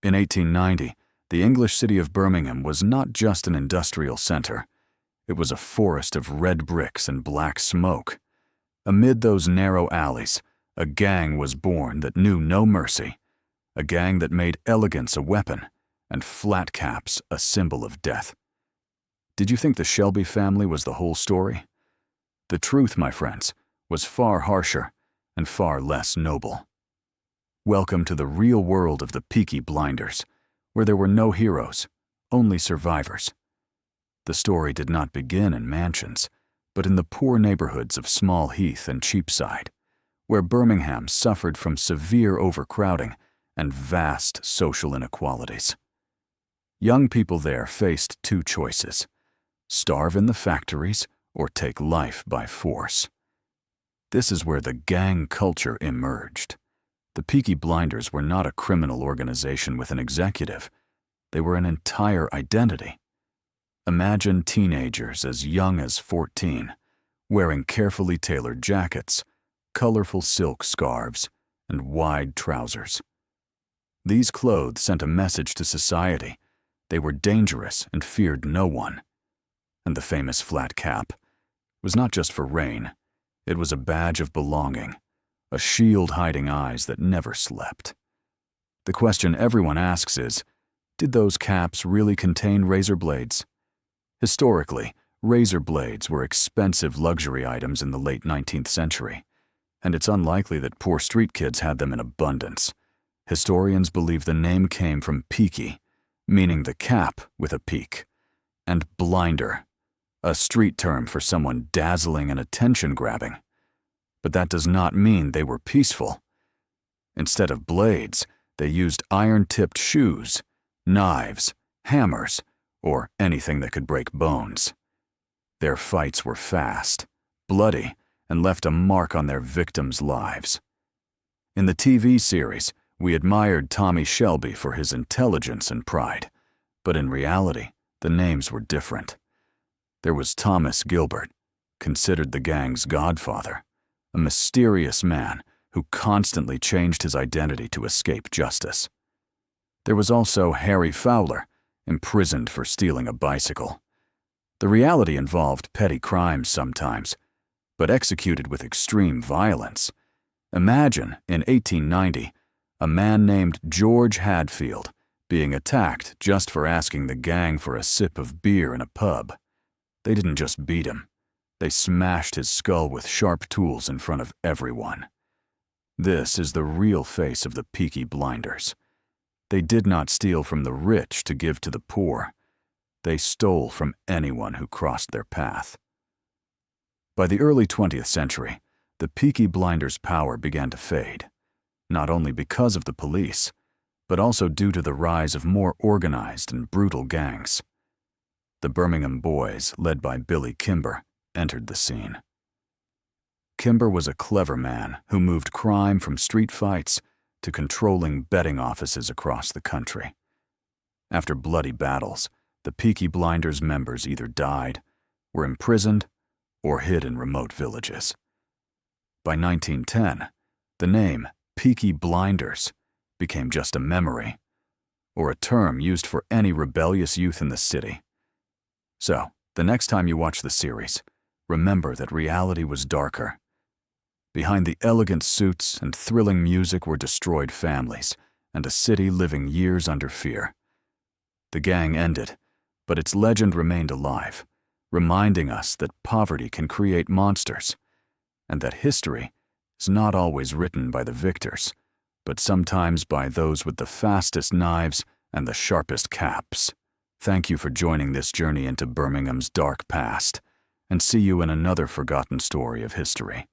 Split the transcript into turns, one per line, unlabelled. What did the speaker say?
In 1890, the English city of Birmingham was not just an industrial center. It was a forest of red bricks and black smoke. Amid those narrow alleys, a gang was born that knew no mercy, a gang that made elegance a weapon and flat caps a symbol of death. Did you think the Shelby family was the whole story? The truth, my friends, was far harsher and far less noble. Welcome to the real world of the Peaky Blinders, where there were no heroes, only survivors. The story did not begin in mansions, but in the poor neighborhoods of Small Heath and Cheapside, where Birmingham suffered from severe overcrowding and vast social inequalities. Young people there faced two choices: starve in the factories or take life by force. This is where the gang culture emerged. The Peaky Blinders were not a criminal organization with an executive. They were an entire identity. Imagine teenagers as young as 14, wearing carefully tailored jackets, colorful silk scarves, and wide trousers. These clothes sent a message to society. They were dangerous and feared no one. And the famous flat cap was not just for rain. It was a badge of belonging, a shield hiding eyes that never slept. The question everyone asks is, did those caps really contain razor blades? Historically, razor blades were expensive luxury items in the late 19th century, and it's unlikely that poor street kids had them in abundance. Historians believe the name came from peaky, meaning the cap with a peak, and blinder, a street term for someone dazzling and attention-grabbing. But that does not mean they were peaceful. Instead of blades, they used iron-tipped shoes, knives, hammers, or anything that could break bones. Their fights were fast, bloody, and left a mark on their victims' lives. In the TV series, we admired Tommy Shelby for his intelligence and pride, but in reality, the names were different. There was Thomas Gilbert, considered the gang's godfather, a mysterious man who constantly changed his identity to escape justice. There was also Harry Fowler, imprisoned for stealing a bicycle. The reality involved petty crimes sometimes, but executed with extreme violence. Imagine, in 1890, a man named George Hadfield being attacked just for asking the gang for a sip of beer in a pub. They didn't just beat him. They smashed his skull with sharp tools in front of everyone. This is the real face of the Peaky Blinders. They did not steal from the rich to give to the poor. They stole from anyone who crossed their path. By the early 20th century, the Peaky Blinders' power began to fade, not only because of the police, but also due to the rise of more organized and brutal gangs. The Birmingham Boys, led by Billy Kimber, entered the scene. Kimber was a clever man who moved crime from street fights to controlling betting offices across the country. After bloody battles, the Peaky Blinders members either died, were imprisoned, or hid in remote villages. By 1910, the name Peaky Blinders became just a memory, or a term used for any rebellious youth in the city. So, the next time you watch the series, remember that reality was darker. Behind the elegant suits and thrilling music were destroyed families and a city living years under fear. The gang ended, but its legend remained alive, reminding us that poverty can create monsters, and that history is not always written by the victors, but sometimes by those with the fastest knives and the sharpest caps. Thank you for joining this journey into Birmingham's dark past, and see you in another forgotten story of history.